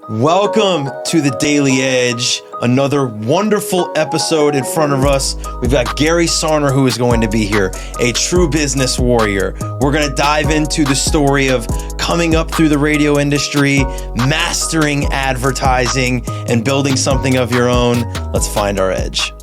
Welcome to the Daily Edge. Another wonderful episode in front of us. We've got Gary Sarner, who is going to be here, a true business warrior. We're going to dive into the story of coming up through the radio industry, mastering advertising, and building something of your own. Let's find our edge.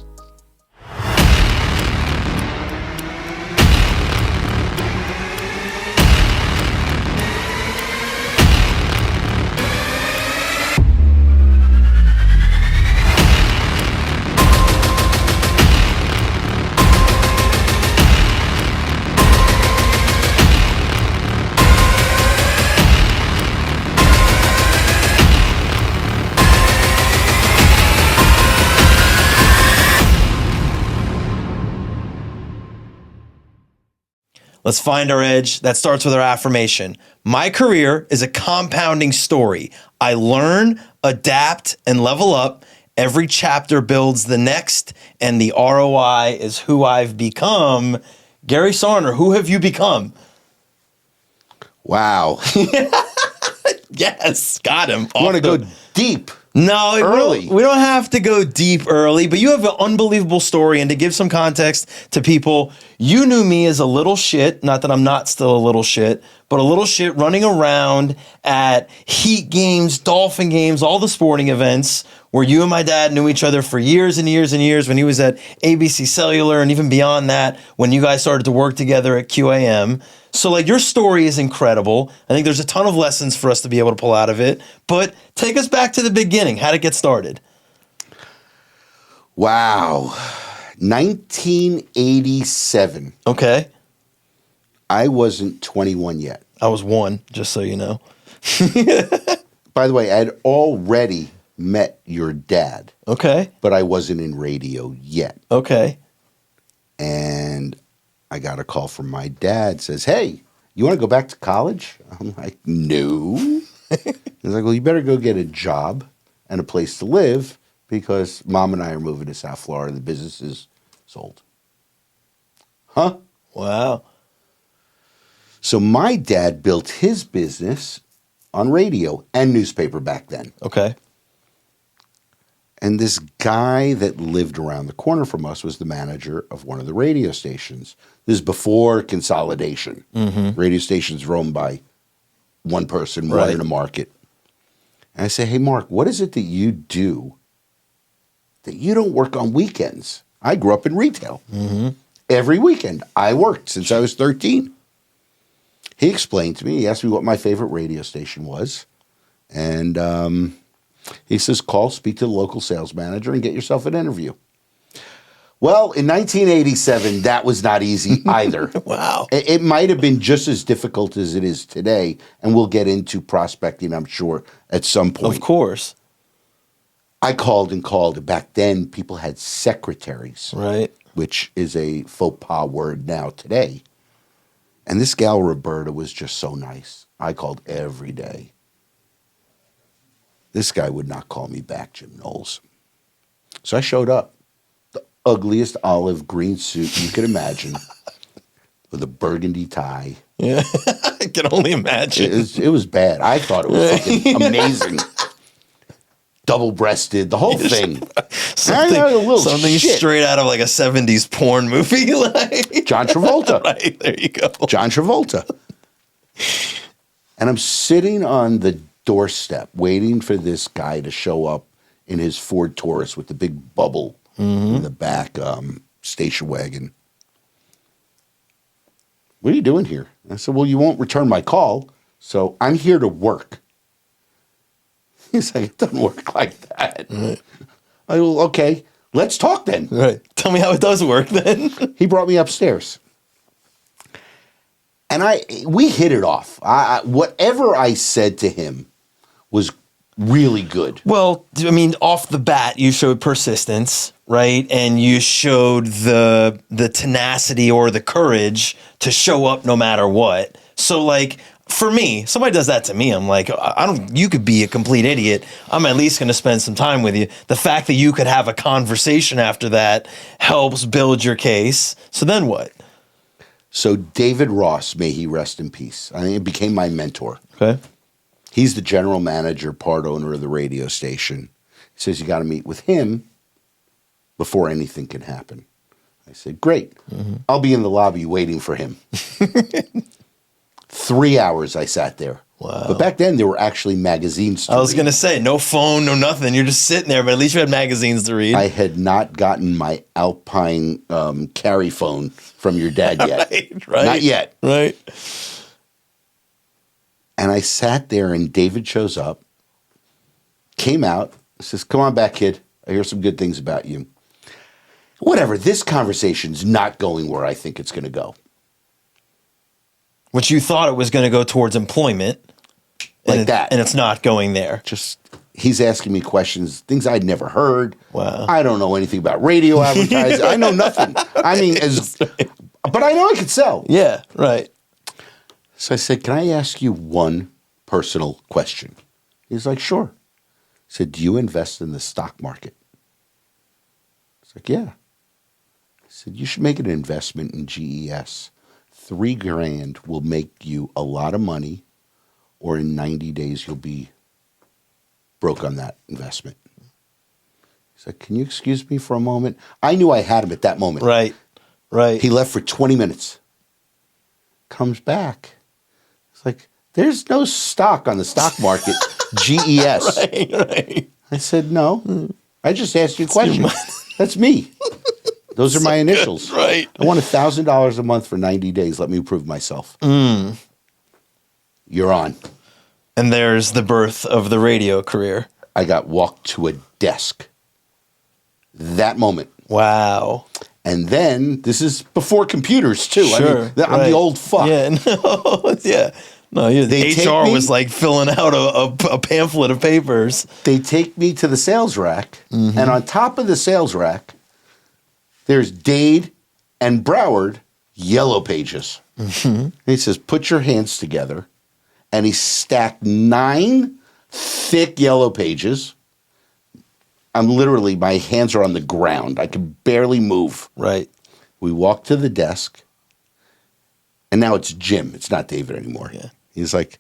Let's find our edge. That starts with our affirmation. My career is a compounding story. I learn, adapt, and level up. Every chapter builds the next, and the ROI is who I've become. Gary Sarner, who have you become? Wow. Yes, got him. You want to go deep? No, early. We don't have to go deep early, but you have an unbelievable story. And to give some context to people, you knew me as a little shit, not that I'm not still a little shit, but a little shit running around at Heat games, Dolphin games, all the sporting events where you and my dad knew each other for years and years and years when he was at ABC Cellular and even beyond that when you guys started to work together at QAM. So like your story is incredible. I think there's a ton of lessons for us to be able to pull out of it, but take us back to the beginning. How'd it get started? Wow. 1987. Okay. I wasn't 21 yet. I was one, just so you know. By the way, I had already met your dad. Okay. But I wasn't in radio yet. Okay. And I got a call from my dad, says, hey, you want to go back to college? I'm like, no. He's like, well, you better go get a job and a place to live because Mom and I are moving to South Florida. The business is sold. Huh? Wow. So my dad built his business on radio and newspaper back then. Okay. And this guy that lived around the corner from us was the manager of one of the radio stations. This is before consolidation. Mm-hmm. Radio stations were owned by one person running a market. And I say, hey, Mark, what is it that you do that you don't work on weekends? I grew up in retail. Mm-hmm. Every weekend I worked since I was 13. He explained to me, he asked me what my favorite radio station was. And he says, call, speak to the local sales manager and get yourself an interview. Well, in 1987, that was not easy either. Wow. It might have been just as difficult as it is today. And we'll get into prospecting, I'm sure, at some point. Of course. I called and called. Back then, people had secretaries. Right. Which is a faux pas word now today. And this gal, Roberta, was just so nice. I called every day. This guy would not call me back, Jim Knowles. So I showed up. The ugliest olive green suit you could imagine with a burgundy tie. Yeah, I can only imagine. It was bad. I thought it was fucking amazing. Double-breasted, the whole thing. something straight out of like a 70s porn movie. Like. John Travolta. Right, there you go. John Travolta. And I'm sitting on the doorstep waiting for this guy to show up in his Ford Taurus with the big bubble in the back station wagon. What are you doing here? I said, well, you won't return my call, so I'm here to work. He's like, it doesn't work like that. Right. I go, okay, let's talk then. Right. Tell me how it does work then. He brought me upstairs. And we hit it off. Whatever I said to him was really good. Well, I mean, off the bat, you showed persistence, right? And you showed the tenacity or the courage to show up no matter what. So, like, for me, somebody does that to me, I'm like, you could be a complete idiot. I'm at least going to spend some time with you. The fact that you could have a conversation after that helps build your case. So then what? So David Ross, may he rest in peace. I mean, it became my mentor. Okay. He's the general manager, part owner of the radio station. He says, you got to meet with him before anything can happen. I said, great. I'll be in the lobby waiting for him. 3 hours I sat there. Wow. But back then, there were actually magazines to I was read. going to say, no phone, no nothing. You're just sitting there, but at least you had magazines to read. I had not gotten my Alpine carry phone from your dad yet. Right. Not yet. Right. And I sat there, and David shows up, came out, says, come on back, kid. I hear some good things about you. Whatever, this conversation's not going where I think it's going to go. Which you thought it was going to go towards employment. Like that. And it's not going there. Just, he's asking me questions, things I'd never heard. Wow. I don't know anything about radio advertising. I know nothing. I mean, but I know I could sell. Yeah, right. So I said, can I ask you one personal question? He's like, sure. I said, do you invest in the stock market? He's like, yeah. I said, you should make an investment in GES. $3,000 will make you a lot of money, or in 90 days you'll be broke on that investment. He's like, can you excuse me for a moment? I knew I had him at that moment. Right, right. He left for 20 minutes. Comes back. It's like, there's no stock on the stock market, GES. Right. I said, no. I just asked you a question. That's me. Those are my initials. Good, right. I want $1,000 a month for 90 days. Let me prove myself. You're on. And there's the birth of the radio career. I got walked to a desk. That moment. Wow. And then, this is before computers, too. Sure, I mean, I'm the old fuck. Yeah, no, yeah. No, They take HR me- was like filling out a pamphlet of papers. They take me to the sales rack, and on top of the sales rack, there's Dade and Broward yellow pages. And he says, put your hands together. And he stacked 9 thick yellow pages. I'm literally, my hands are on the ground. I can barely move. Right. We walk to the desk, and now it's Jim. It's not David anymore. Yeah. He's like,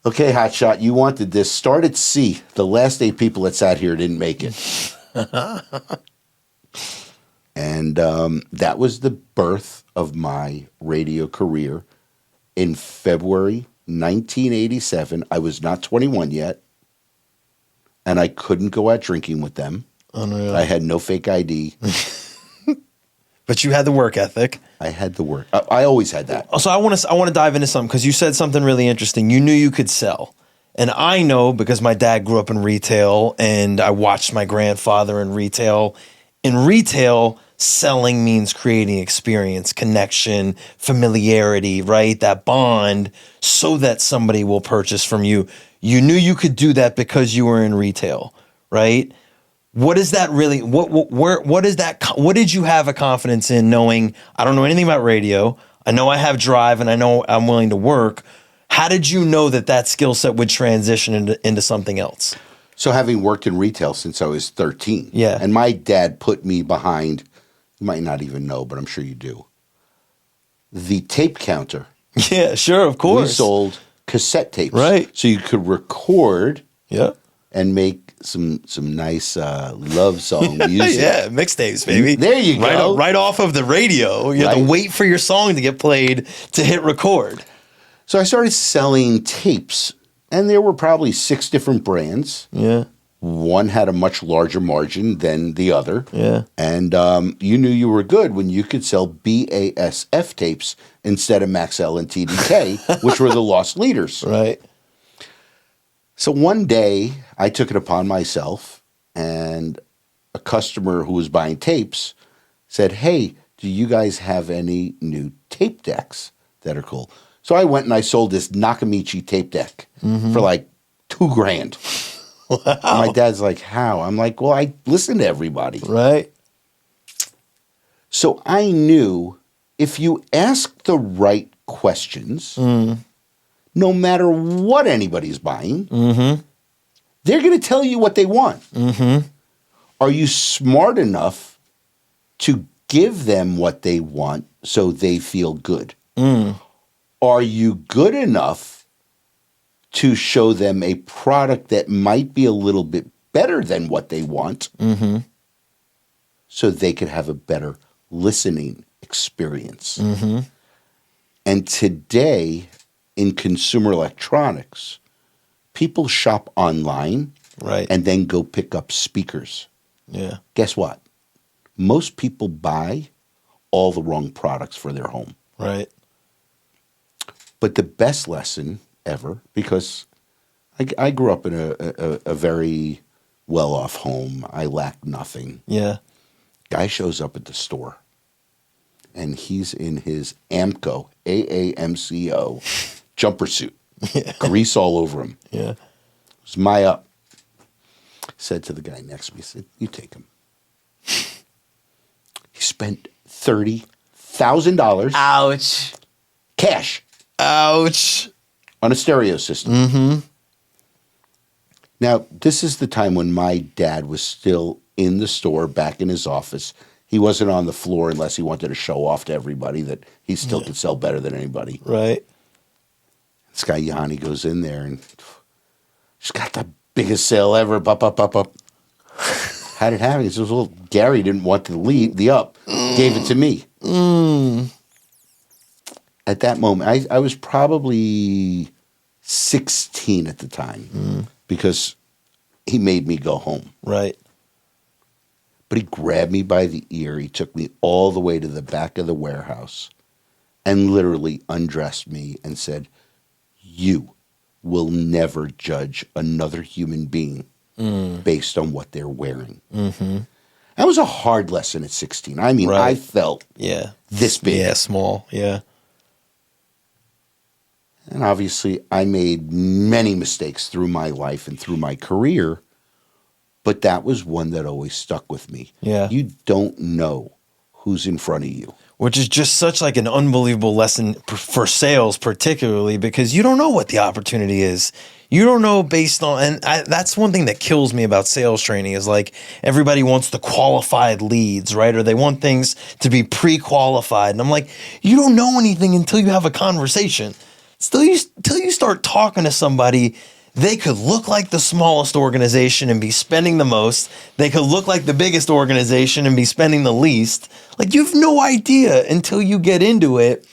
okay, hotshot, you wanted this. Start at C. The last 8 people that sat here didn't make it. And that was the birth of my radio career in February 1987. I was not 21 yet, and I couldn't go out drinking with them. Unreal. I had no fake ID. But you had the work ethic. I had the work. I always had that. So I want to dive into something because you said something really interesting. You knew you could sell. And I know because my dad grew up in retail and I watched my grandfather in retail. In retail, selling means creating experience, connection, familiarity, right? That bond so that somebody will purchase from you. You knew you could do that because you were in retail, right? What is that really? What is that? What did you have a confidence in knowing I don't know anything about radio? I know I have drive and I know I'm willing to work. How did you know that skill set would transition into something else? So having worked in retail since I was 13. Yeah. And my dad put me behind, you might not even know, but I'm sure you do, the tape counter. Yeah, sure, of course. We sold cassette tapes. Right. So you could record Yeah. and make some nice love song music. Yeah, mixtapes, baby. There you go. Right off of the radio. You have to Right. wait for your song to get played to hit record. So I started selling tapes, and there were probably 6 different brands. Yeah. One had a much larger margin than the other. Yeah. And you knew you were good when you could sell BASF tapes instead of Maxell and TDK, which were the lost leaders. Right. So one day, I took it upon myself, and a customer who was buying tapes said, hey, do you guys have any new tape decks that are cool? So I went and I sold this Nakamichi tape deck for like $2,000. Wow. My dad's like, how? I'm like, well, I listen to everybody. Right. So I knew if you ask the right questions, no matter what anybody's buying, they're going to tell you what they want. Are you smart enough to give them what they want so they feel good? Are you good enough to show them a product that might be a little bit better than what they want, so they could have a better listening experience. And today, in consumer electronics, people shop online and then go pick up speakers. Yeah. Guess what? Most people buy all the wrong products for their home. Right. But the best lesson ever, because I grew up in a very well-off home. I lacked nothing. Yeah. Guy shows up at the store, and he's in his AAMCO, AAMCO jumper suit, grease all over him. Yeah. It was my up. Said to the guy next to me, he said, "You take him." He spent $30,000 Ouch. cash Ouch. on a stereo system. Now, this is the time when my dad was still in the store, back in his office. He wasn't on the floor unless he wanted to show off to everybody that he still could sell better than anybody. Right. This guy, Yanni, goes in there and she's got the biggest sale ever. Up. How did it happen? He says, well, Gary didn't want the lead, the up, gave it to me. At that moment, I was probably 16 at the time because he made me go home. Right. But he grabbed me by the ear. He took me all the way to the back of the warehouse and literally undressed me and said, "You will never judge another human being based on what they're wearing." That was a hard lesson at 16. I mean, I felt this big. Yeah, small. Yeah. And obviously, I made many mistakes through my life and through my career, but that was one that always stuck with me. Yeah. You don't know who's in front of you. Which is just such like an unbelievable lesson for sales, particularly because you don't know what the opportunity is. You don't know based on, and that's one thing that kills me about sales training is like everybody wants the qualified leads, right? Or they want things to be pre-qualified. And I'm like, you don't know anything until you have a conversation. Till you start talking to somebody, they could look like the smallest organization and be spending the most. They could look like the biggest organization and be spending the least. Like you have no idea until you get into it.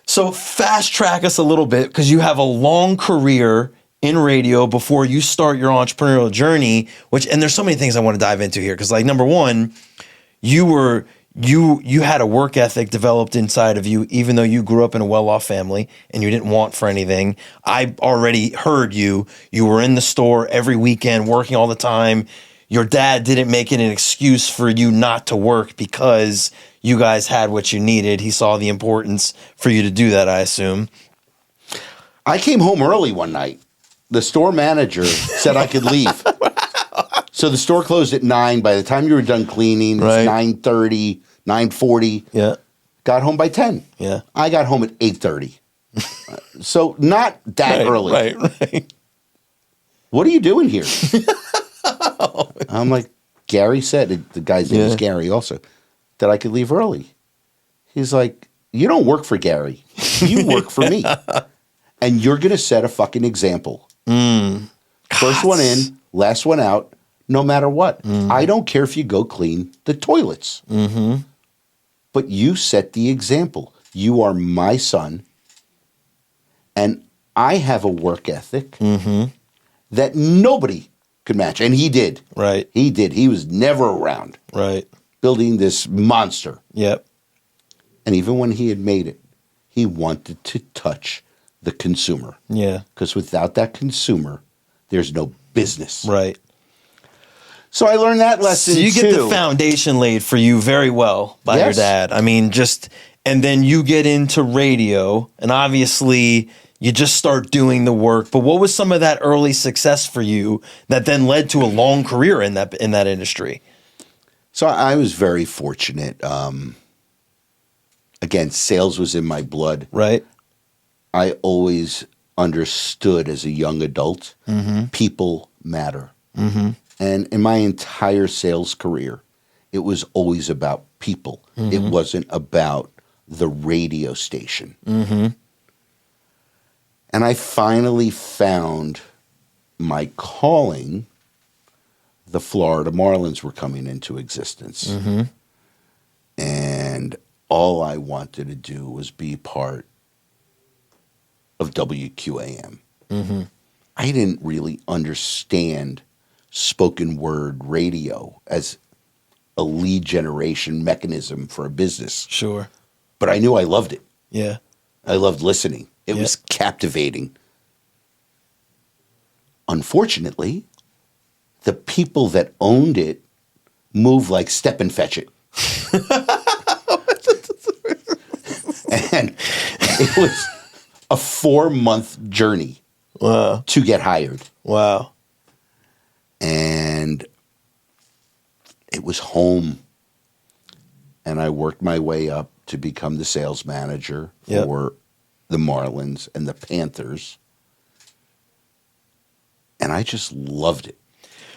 So fast track us a little bit because you have a long career in radio before you start your entrepreneurial journey, and there's so many things I want to dive into here. Cause like number one, you had a work ethic developed inside of you, even though you grew up in a well-off family and you didn't want for anything. I already heard you were in the store every weekend working all the time. Your dad didn't make it an excuse for you not to work because you guys had what you needed. He saw the importance for you to do that, I assume. I came home early one night. The store manager said I could leave. So the store closed at 9. By the time you were done cleaning, it's 9:30, 9:40. Yeah. Got home by 10. Yeah. I got home at 8:30. So not that early. Right. What are you doing here? I'm like, Gary said, the guy's name is Gary also, that I could leave early. He's like, you don't work for Gary. You work for me. And you're going to set a fucking example. First one in, last one out, no matter what. I don't care if you go clean the toilets. But you set the example. You are my son. And I have a work ethic that nobody could match. And he did. Right. He did. He was never around. Right. Building this monster. Yep. And even when he had made it, he wanted to touch the consumer. Yeah. Because without that consumer, there's no business. Right. So I learned that lesson So you too. get the foundation laid for you very well by your dad. I mean, and then you get into radio, and obviously you just start doing the work. But what was some of that early success for you that then led to a long career in that industry? So I was very fortunate. Again, sales was in my blood. Right. I always understood as a young adult, people matter. And in my entire sales career, it was always about people. It wasn't about the radio station. And I finally found my calling. The Florida Marlins were coming into existence. Mm-hmm. And all I wanted to do was be part of WQAM. Mm-hmm. I didn't really understand spoken word radio as a lead generation mechanism for a business. Sure. But I knew I loved it. Yeah. I loved listening. It was captivating. Unfortunately, the people that owned it moved like step and fetch it. And it was a 4-month journey to get hired. Wow. And it was home. And I worked my way up to become the sales manager for the Marlins and the Panthers. And I just loved it.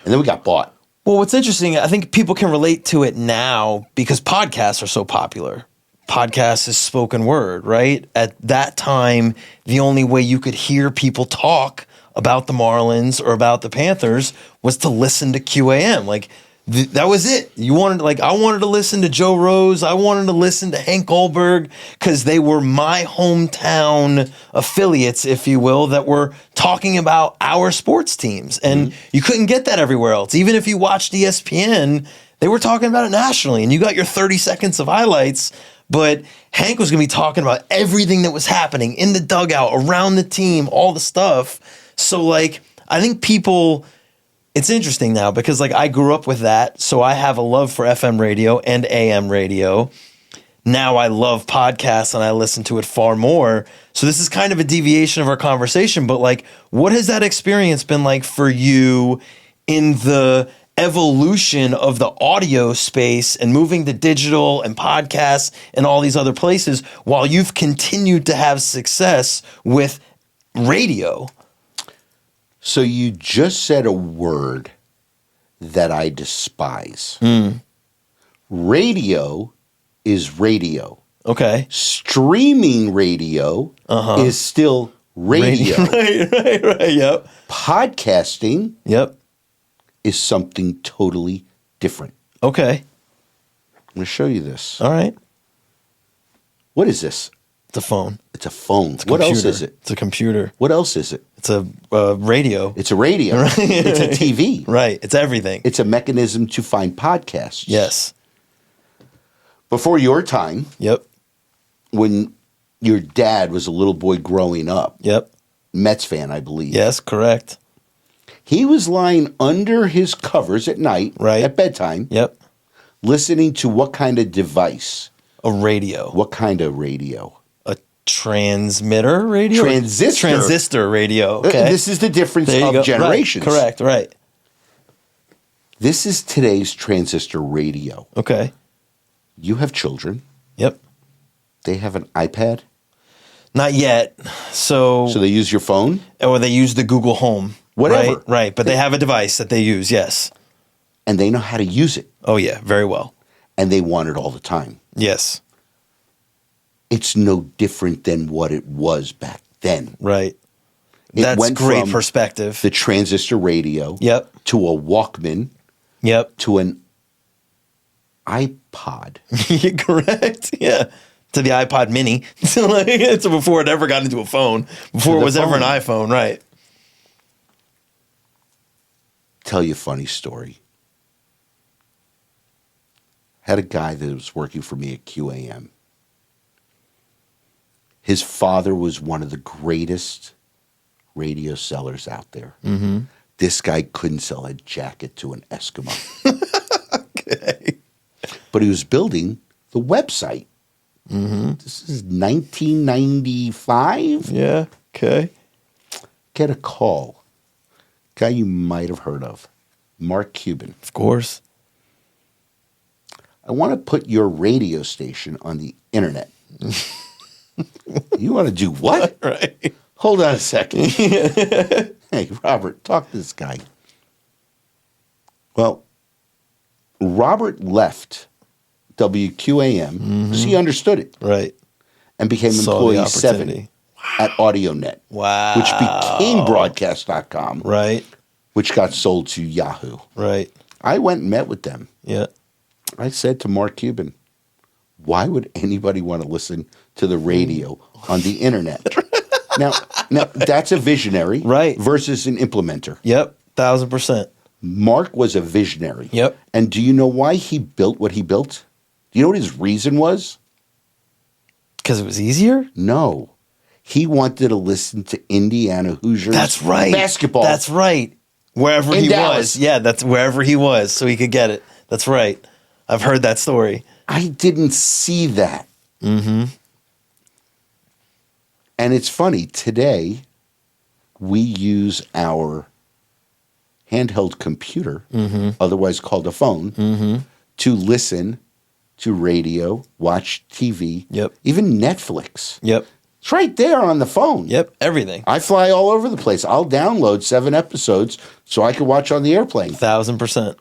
And then we got bought. Well, what's interesting, I think people can relate to it now because podcasts are so popular. Podcasts is spoken word, right? At that time, the only way you could hear people talk about the Marlins or about the Panthers was to listen to QAM. Like, that was it. I wanted to listen to Joe Rose. I wanted to listen to Hank Goldberg because they were my hometown affiliates, if you will, that were talking about our sports teams. And you couldn't get that everywhere else. Even if you watched ESPN, they were talking about it nationally and you got your 30 seconds of highlights. But Hank was going to be talking about everything that was happening in the dugout, around the team, all the stuff. So, like, I think people... It's interesting now because like I grew up with that, so I have a love for FM radio and AM radio. Now I love podcasts and I listen to it far more. So this is kind of a deviation of our conversation, but like what has that experience been like for you in the evolution of the audio space and moving to digital and podcasts and all these other places while you've continued to have success with radio? So you just said a word that I despise. Radio is radio. Okay. Streaming radio is still radio. Right. Yep. Podcasting is something totally different. Okay. I'm going to show you this. All right. What is this? It's a phone. It's a phone. It's a what computer. else is it? It's a computer. What else is it? It's a radio. It's a radio. Right. It's a TV. Right. It's everything. It's a mechanism to find podcasts. Yes. Before your time, Yep. when your dad was a little boy growing up, Yep. Mets fan, I believe. Yes, correct. He was lying under his covers at night, Right. at bedtime, Yep. listening to what kind of device? A radio. What kind of radio? A transmitter radio? Transistor. Transistor radio. Okay. This is the difference There you of go. generations. Right. Correct. Right. This is today's transistor radio. Okay. You have children. Yep. They have an iPad. Not yet. So they use your phone? or they use the Google Home. Whatever. Right. But they have a device that they use. Yes. And they know how to use it. Oh yeah. Very well. And they want it all the time. Yes. It's no different than what it was back then. Right. It That's went great from perspective. the transistor radio Yep. to a Walkman Yep. to an iPod. You're correct. Yeah. To the iPod mini. So before it ever got into a phone. Before To it the was ever an phone. iPhone. Right. Tell you a funny story. Had a guy that was working for me at QAM. His father was one of the greatest radio sellers out there. Mm-hmm. This guy couldn't sell a jacket to an Eskimo. Okay. But he was building the website. Mm-hmm. This is 1995. Yeah. Okay. Get a call. Guy you might have heard of. Mark Cuban. Of course. I want to put your radio station on the internet. You want to do what? Right. Hold on a second. Hey, Robert, talk to this guy. Well, Robert left WQAM because he understood it Right. and became Saw the employee 7. opportunity. at AudioNet, Wow. which became broadcast.com, Right. which got sold to Yahoo. Right. I went and met with them. Yeah. I said to Mark Cuban, why would anybody want to listen to the radio on the internet? Now that's a visionary Right. versus an implementer. Yep. 1,000%. Mark was a visionary. Yep. And do you know why he built what he built? Do you know what his reason was? Because it was easier? No. He wanted to listen to Indiana Hoosiers That's right. basketball. That's right. Wherever In he Dallas. was. Yeah, that's wherever he was, so he could get it. That's right. I've heard that story. I didn't see that. Mm-hmm. And it's funny, today we use our handheld computer, otherwise called a phone, to listen to radio, watch TV, Yep. even Netflix. Yep. It's right there on the phone. Yep. Everything. I fly all over the place. I'll download 7 episodes so I can watch on the airplane 1,000%.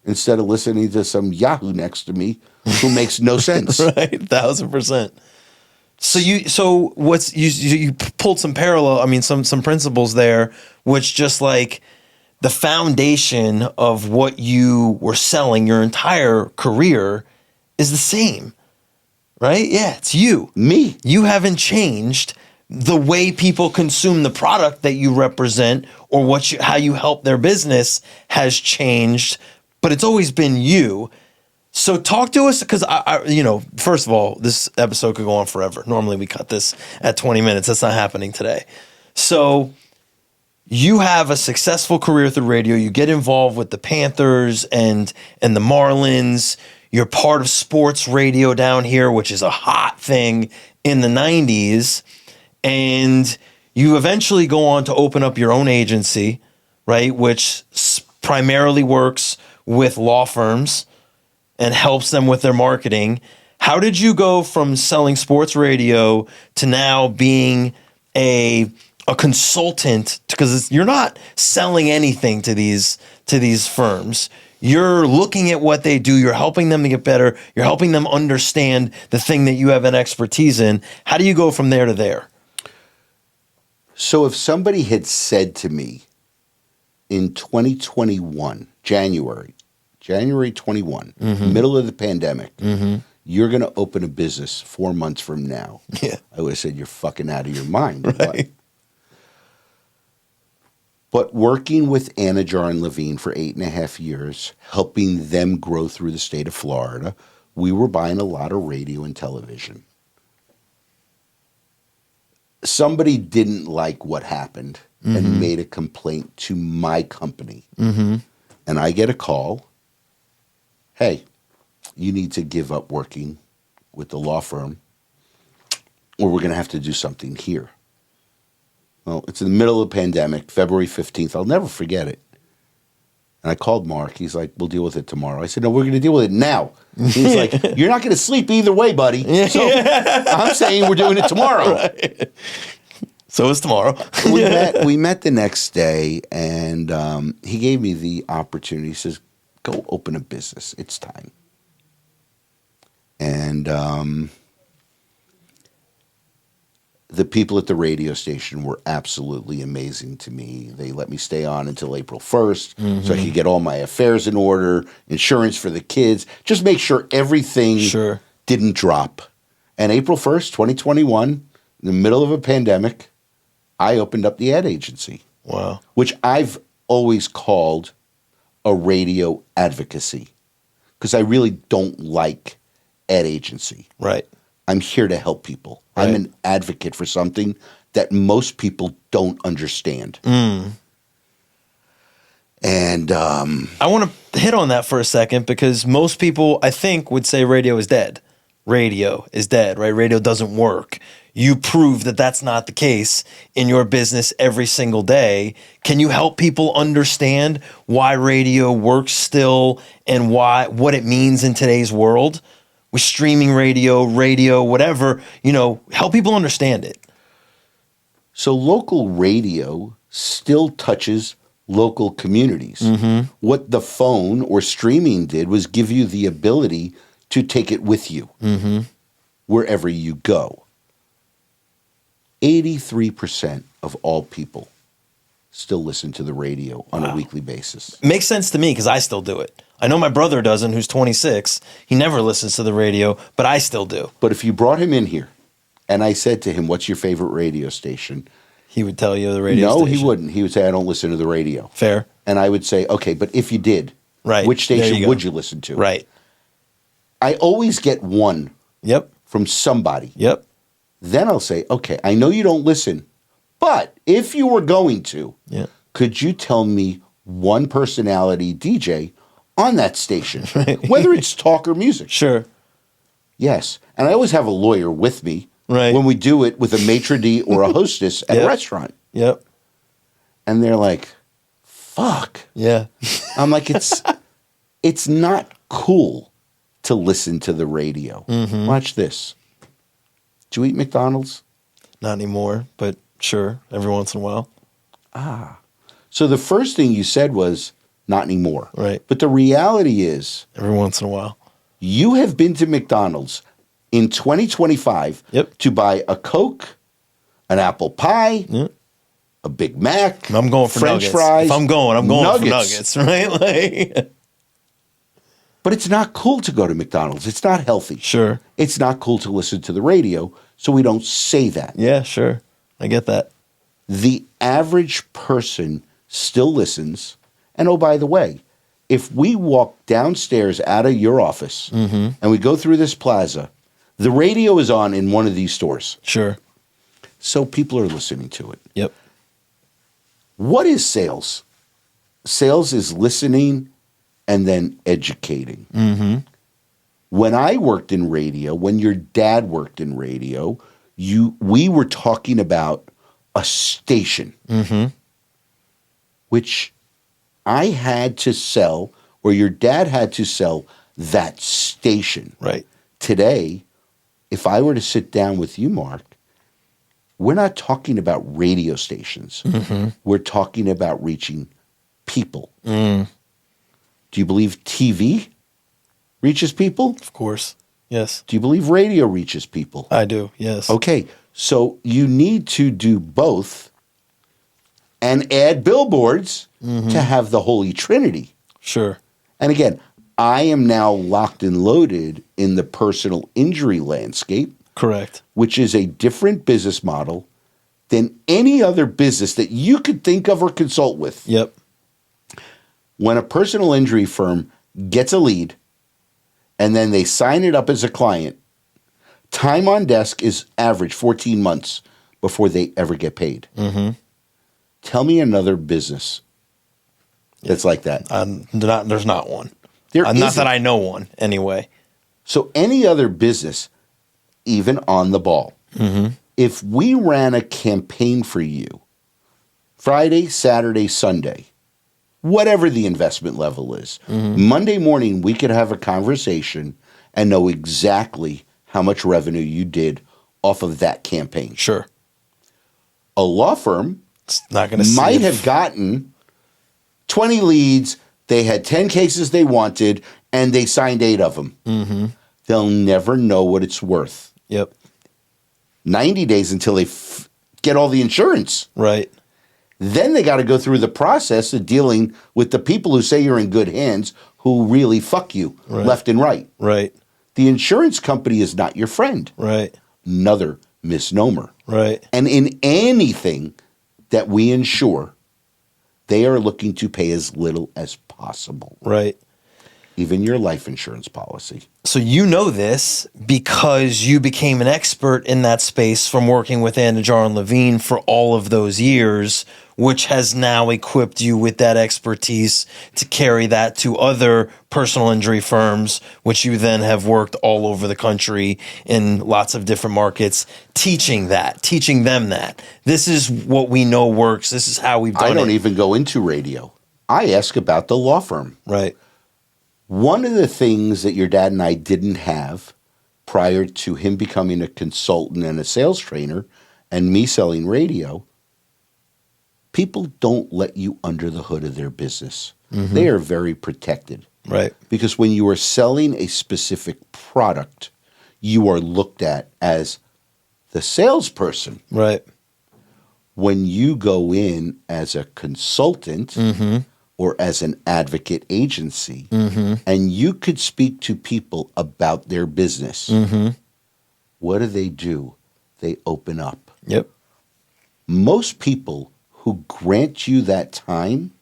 instead of listening to some Yahoo next to me who makes no sense. Right. 1,000%. So you pulled some parallel, I mean, some principles there, which just like the foundation of what you were selling your entire career is the same, right? Yeah, it's you. Me. You haven't changed. The way people consume the product that you represent or how you help their business has changed, but it's always been you. So talk to us, because first of all, this episode could go on forever. Normally we cut this at 20 minutes. That's not happening today. So you have a successful career through radio. You get involved with the Panthers and the Marlins. You're part of sports radio down here, which is a hot thing in the 90s. And you eventually go on to open up your own agency, right, which primarily works with law firms and helps them with their marketing. How did you go from selling sports radio to now being a consultant? Because you're not selling anything to these firms. You're looking at what they do. You're helping them to get better. You're helping them understand the thing that you have an expertise in. How do you go from there to there? So if somebody had said to me in 2021, January 21, middle of the pandemic, you're going to open a business 4 months from now, Yeah. I would have said, you're fucking out of your mind. Right. But working with Anajar and Levine for 8.5 years, helping them grow through the state of Florida, we were buying a lot of radio and television. Somebody didn't like what happened and made a complaint to my company. And I get a call, hey, you need to give up working with the law firm or we're going to have to do something here. Well, it's in the middle of the pandemic, February 15th. I'll never forget it. And I called Mark. He's like, we'll deal with it tomorrow. I said, no, we're going to deal with it now. He's like, you're not going to sleep either way, buddy. So I'm saying we're doing it tomorrow. Right. So it's tomorrow. We met the next day, and he gave me the opportunity. He says, go open a business. It's time. And the people at the radio station were absolutely amazing to me. They let me stay on until April 1st so I could get all my affairs in order, insurance for the kids, just make sure everything didn't drop. And April 1st, 2021, in the middle of a pandemic, I opened up the ad agency. Wow. Which I've always called a radio advocacy because I really don't like ad agency. Right. I'm here to help people. Right. I'm an advocate for something that most people don't understand. And I want to hit on that for a second because most people, I think, would say radio is dead. Radio is dead, right? Radio doesn't work. You prove that that's not the case in your business every single day. Can you help people understand why radio works still and what it means in today's world? With streaming radio, whatever, help people understand it. So local radio still touches local communities. What the phone or streaming did was give you the ability to take it with you wherever you go. 83% of all people still listen to the radio on a weekly basis. Makes sense to me because I still do it. I know my brother doesn't, who's 26. He never listens to the radio, but I still do. But if you brought him in here and I said to him, what's your favorite radio station? He would tell you the radio No, station. he wouldn't. He would say, I don't listen to the radio. Fair. And I would say, okay, but if you did, Right. which There station you go. would you listen to? Right. I always get one Yep. from somebody. Yep. Then I'll say, okay, I know you don't listen, but if you were going to, Yeah. could you tell me one personality DJ on that station, Right. whether it's talk or music? Sure. Yes. And I always have a lawyer with me Right. when we do it with a maitre d' or a hostess at a Yep. restaurant. Yep. And they're like, fuck. Yeah. I'm like, it's not cool to listen to the radio. Mm-hmm. Watch this. Did you eat McDonald's? Not anymore, but sure, every once in a while. So the first thing you said was, not anymore. Right. But the reality is, Every once in a while. you have been to McDonald's in 2025 Yep. to buy a Coke, an apple pie, Yep. a Big Mac, I'm going for French nuggets. fries. If I'm going for nuggets, right? Like, But it's not cool to go to McDonald's. It's not healthy. sure. It's not cool to listen to the radio, so we don't say that. Yeah, sure. I get that. The average person still listens. And oh, by the way, if we walk downstairs out of your office and we go through this plaza, the radio is on in one of these stores. Sure. So people are listening to it. Yep. What is sales? Sales is listening and then educating. Mm-hmm. When I worked in radio, when your dad worked in radio, we were talking about a station, which I had to sell, or your dad had to sell that station. Right. Today, if I were to sit down with you, Mark, we're not talking about radio stations. We're talking about reaching people. Do you believe TV reaches people? Of course. Yes. Do you believe radio reaches people? I do. Yes. Okay, so you need to do both and add billboards to have the Holy Trinity. Sure. And again, I am now locked and loaded in the personal injury landscape, Correct. which is a different business model than any other business that you could think of or consult with. Yep. When a personal injury firm gets a lead and then they sign it up as a client, time on desk is average 14 months before they ever get paid. Tell me another business that's like that. There's not one. There Not isn't. that I know one, anyway. So any other business, even on the ball, if we ran a campaign for you, Friday, Saturday, Sunday, whatever the investment level is, Monday morning we could have a conversation and know exactly how much revenue you did off of that campaign. Sure. A law firm It's not going to might have gotten 20 leads, they had 10 cases they wanted, and they signed 8 of them. They'll never know what it's worth. Yep. 90 days until they get all the insurance. Right. Then they got to go through the process of dealing with the people who say you're in good hands who really fuck you left and right. Right. The insurance company is not your friend. Right. Another misnomer. Right. And in anything that we insure, they are looking to pay as little as possible. Right. Even your life insurance policy. So you know this because you became an expert in that space from working with Andajar and Levine for all of those years, which has now equipped you with that expertise to carry that to other personal injury firms, which you then have worked all over the country in lots of different markets, teaching them that. This is what we know works. This is how we've done it. I don't even go into radio. I ask about the law firm. Right. One of the things that your dad and I didn't have prior to him becoming a consultant and a sales trainer and me selling radio, people don't let you under the hood of their business. They are very protected. Right. Because when you are selling a specific product, you are looked at as the salesperson. Right. When you go in as a consultant or as an advocate agency, and you could speak to people about their business, what do? They open up. Yep. Most people who grant you that time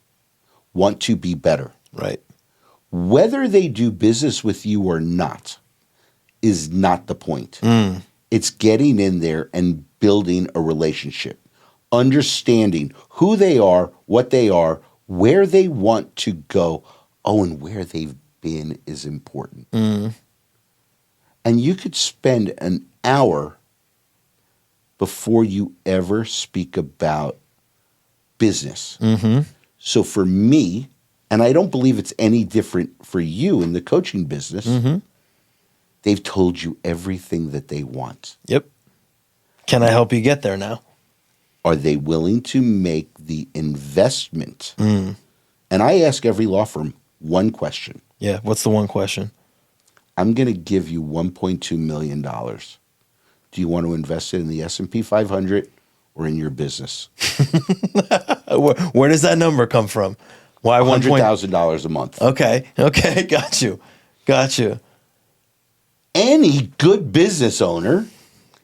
want to be better. Right. Whether they do business with you or not is not the point. It's getting in there and building a relationship, understanding who they are, what they are, where they want to go. Oh, and where they've been is important. And you could spend an hour before you ever speak about business. So for me, and I don't believe it's any different for you in the coaching business, they've told you everything that they want. Yep. Can I help you get there now? Are they willing to make the investment? And I ask every law firm one question. Yeah. What's the one question? I'm going to give you $1.2 million. Do you want to invest it in the S&P 500 or in your business? Where does that number come from? Why $100,000 a month. Okay. Got you. Any good business owner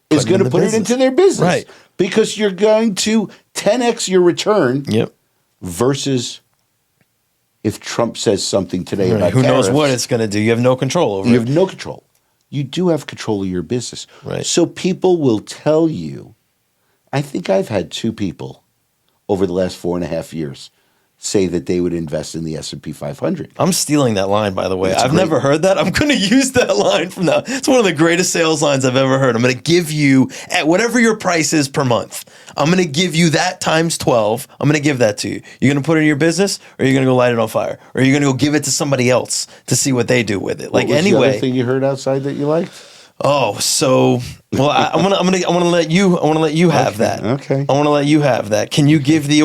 is going to put it into their business. Right. Because you're going to 10x your return. Yep. Versus if Trump says something today about who tariffs, knows what it's going to do. You have no control over it. You have no control. You do have control of your business. Right. So people will tell you, I think I've had 2 people over the last 4.5 years say that they would invest in the S&P 500. I'm stealing that line, by the way. It's I've great. never heard that. I'm going to use that line from now. It's one of the greatest sales lines I've ever heard. I'm going to give you, at whatever your price is per month, I'm going to give you that times 12. I'm going to give that to you. You're going to put it in your business, or you're going to go light it on fire, or you're going to go give it to somebody else to see what they do with it. What was the other thing you heard outside that you liked? Oh, so well, I want to let you have that. Okay. I want to let you have that. Can you give the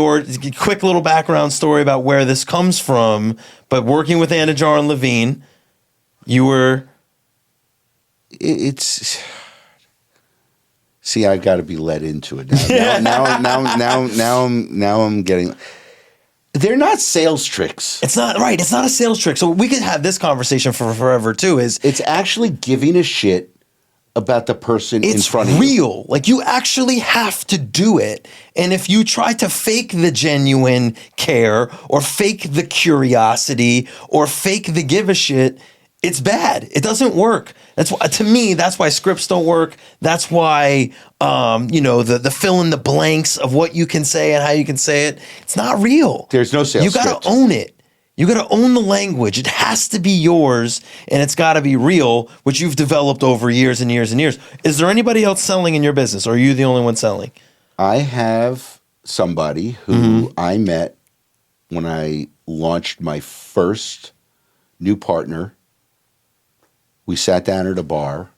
quick little background story about where this comes from? But working with Anajar and Levine, you were. It's. See, I got to be led into it now. I'm getting. They're not sales tricks. It's not right. It's not a sales trick. So we could have this conversation for forever too. It's actually giving a shit about the person in front of you. It's real. Like, you actually have to do it. And if you try to fake the genuine care or fake the curiosity or fake the give a shit, it's bad. It doesn't work. That's why, to me, that's why scripts don't work. That's why, the fill in the blanks of what you can say and how you can say it. It's not real. There's no sales You got script. to own it. You got to own the language. It has to be yours, and it's got to be real, which you've developed over years and years and years. Is there anybody else selling in your business, or are you the only one selling? I have somebody who I met when I launched my first new partner. We sat down at a bar,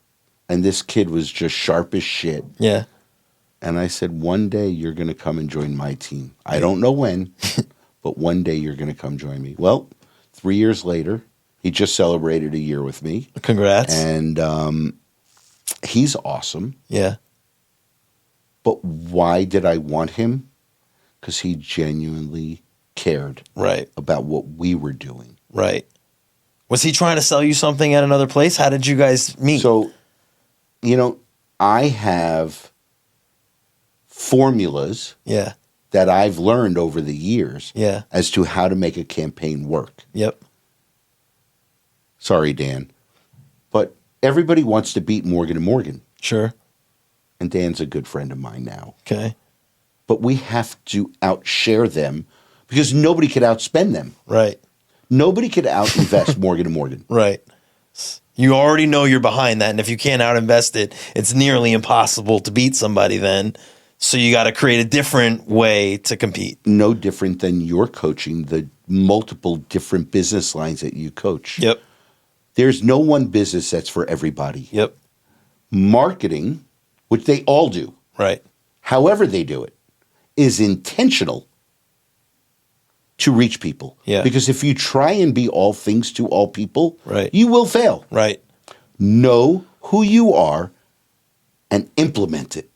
and this kid was just sharp as shit. Yeah. And I said, one day you're going to come and join my team. I don't know when. But one day you're going to come join me. Well, 3 years later, he just celebrated a year with me. Congrats. And he's awesome. Yeah. But why did I want him? Because he genuinely cared about what we were doing. Right. Was he trying to sell you something at another place? How did you guys meet? So, I have formulas. Yeah. That I've learned over the years as to how to make a campaign work. Yep. Sorry, Dan. But everybody wants to beat Morgan & Morgan. Sure. And Dan's a good friend of mine now. Okay. But we have to outshare them because nobody could outspend them. Right. Nobody could outinvest Morgan & Morgan. Right. You already know you're behind that, and if you can't outinvest it, it's nearly impossible to beat somebody then. So you got to create a different way to compete. No different than you're coaching the multiple different business lines that you coach. Yep. There's no one business that's for everybody. Yep. Marketing, which they all do. Right. However they do it, is intentional to reach people. Yeah. Because if you try and be all things to all people, right, you will fail. Right. Know who you are and implement it.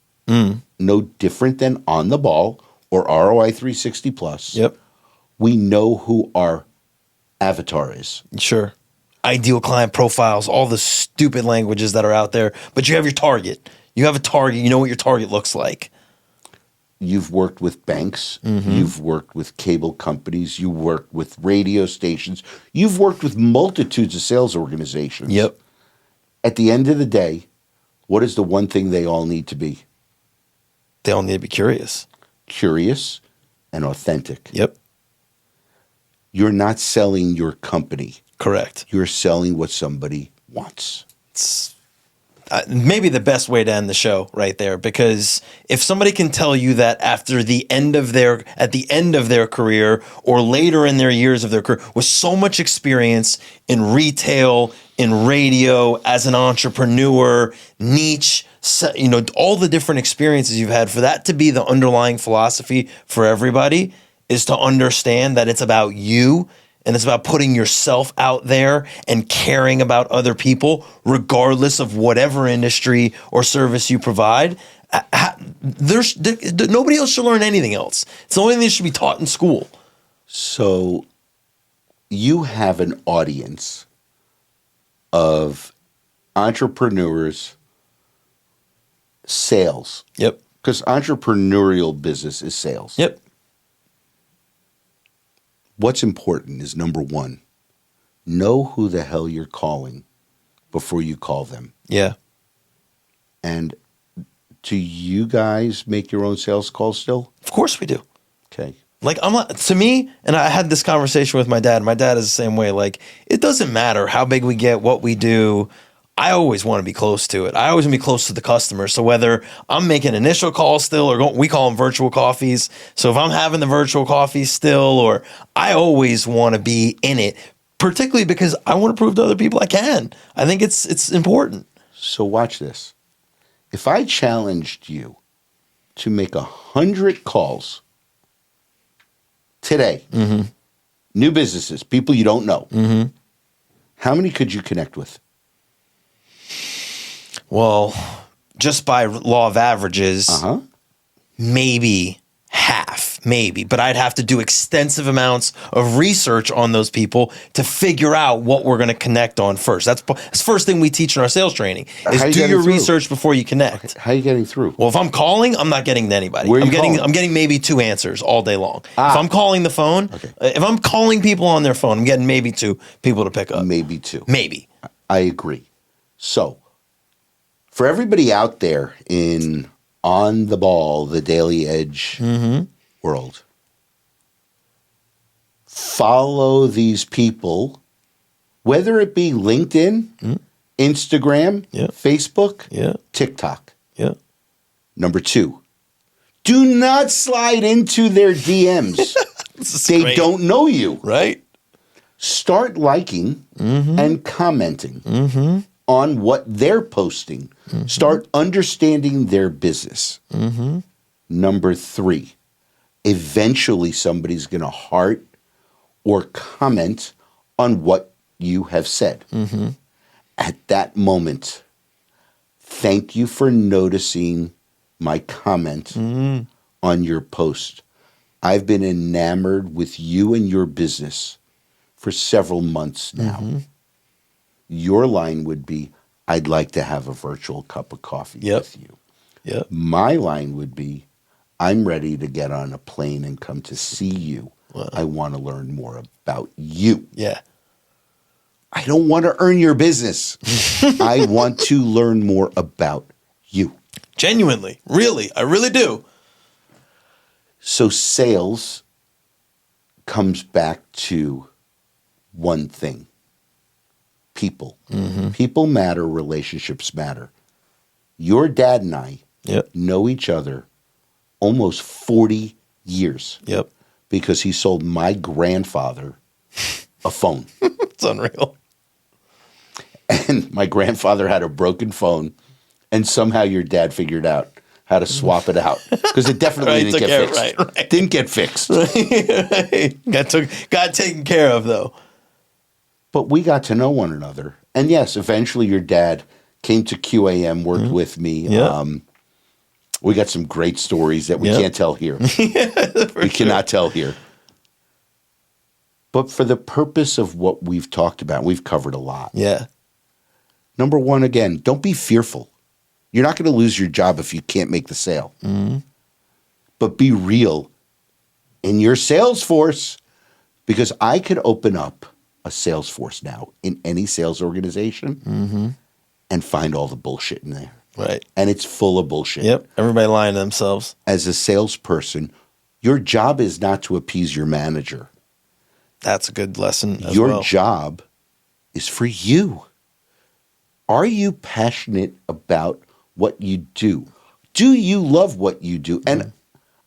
no different than On the Ball or ROI 360 Plus. Yep. We know who our avatar is. Sure. Ideal client profiles, all the stupid languages that are out there, but you have your target. You have a target. You know what your target looks like. You've worked with banks. You've worked with cable companies. You worked with radio stations. You've worked with multitudes of sales organizations. Yep. At the end of the day, what is the one thing they all need to be? They all need to be curious. Curious and authentic. Yep. You're not selling your company. Correct. You're selling what somebody wants. It's maybe the best way to end the show right there, because if somebody can tell you that at the end of their career or later in their years of their career with so much experience in retail, in radio, as an entrepreneur, niche, all the different experiences you've had, for that to be the underlying philosophy for everybody is to understand that it's about you. And it's about putting yourself out there and caring about other people, regardless of whatever industry or service you provide. Nobody else should learn anything else. It's the only thing that should be taught in school. So you have an audience of entrepreneurs, sales. Yep. Because entrepreneurial business is sales. Yep. What's important is, number one, know who the hell you're calling before you call them. Yeah. And do you guys make your own sales calls still? Of course we do. Okay. Like, to me, and I had this conversation with my dad. My dad is the same way. Like, it doesn't matter how big we get, what we do. I always want to be close to it. I always want to be close to the customer. So whether I'm making initial calls still, or we call them virtual coffees. So if I'm having the virtual coffees still, or I always want to be in it, particularly because I want to prove to other people I can. I think it's important. So watch this. If I challenged you to make 100 calls today, new businesses, people you don't know, how many could you connect with? Well, just by law of averages, maybe half, but I'd have to do extensive amounts of research on those people to figure out what we're going to connect on first. That's the first thing we teach in our sales training is do your research before you connect. How are you getting through? Well, if I'm calling, I'm not getting to anybody. I'm getting maybe 2 answers all day long. If I'm calling the phone, if I'm calling people on their phone, I'm getting maybe 2 people to pick up. Maybe 2. Maybe. I agree. So, for everybody out there in On the Ball, the Daily Edge world, follow these people, whether it be LinkedIn, Instagram, Facebook, TikTok. Number 2, do not slide into their DMs. They don't know you. Right? Start liking and commenting on what they're posting. Start understanding their business. Number 3, eventually somebody's going to heart or comment on what you have said. At that moment, thank you for noticing my comment on your post. I've been enamored with you and your business for several months now. Your line would be, I'd like to have a virtual cup of coffee with you. My line would be, I'm ready to get on a plane and come to see you. I want to learn more about you. I don't want to earn your business. I want to learn more about you. Genuinely. Really. I really do. So sales comes back to one thing. People. People matter. Relationships matter. Your dad and I know each other almost 40 years. Because he sold my grandfather a phone. It's unreal. And my grandfather had a broken phone, and somehow your dad figured out how to swap it out. Because it definitely didn't get fixed. Right. Didn't get fixed. Got taken care of, though. But we got to know one another. And yes, eventually your dad came to QAM, worked with me. We got some great stories that we Yep. can't tell here. We cannot tell here. But for the purpose of what we've talked about, we've covered a lot. Yeah. Number one, again, don't be fearful. You're not going to lose your job if you can't make the sale. Mm-hmm. But be real in your sales force, because I could open up a sales force now in any sales organization and find all the bullshit in there. Right. And it's full of bullshit. Yep. Everybody lying to themselves. As a salesperson, your job is not to appease your manager. That's a good lesson as Your well. job is for you. Are you passionate about what you do? Do you love what you do? And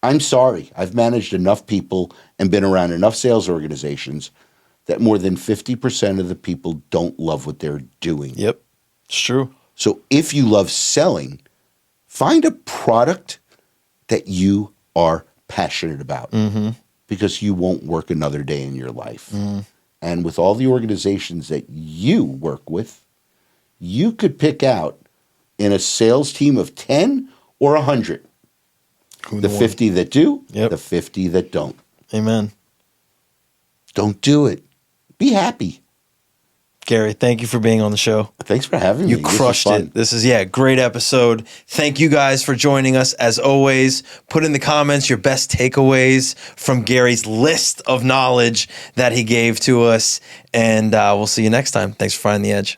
I'm sorry, I've managed enough people and been around enough sales organizations that more than 50% of the people don't love what they're doing. Yep. It's true. So if you love selling, find a product that you are passionate about, because you won't work another day in your life. And with all the organizations that you work with, you could pick out in a sales team of 10 or 100, the 50 that do, Yep. the 50 that don't. Amen. Don't do it. Be happy. Gary, thank you for being on the show. Thanks for having me. You This was crushed fun. it. This is, a great episode. Thank you guys for joining us. As always, put in the comments your best takeaways from Gary's list of knowledge that he gave to us. And we'll see you next time. Thanks for finding the edge.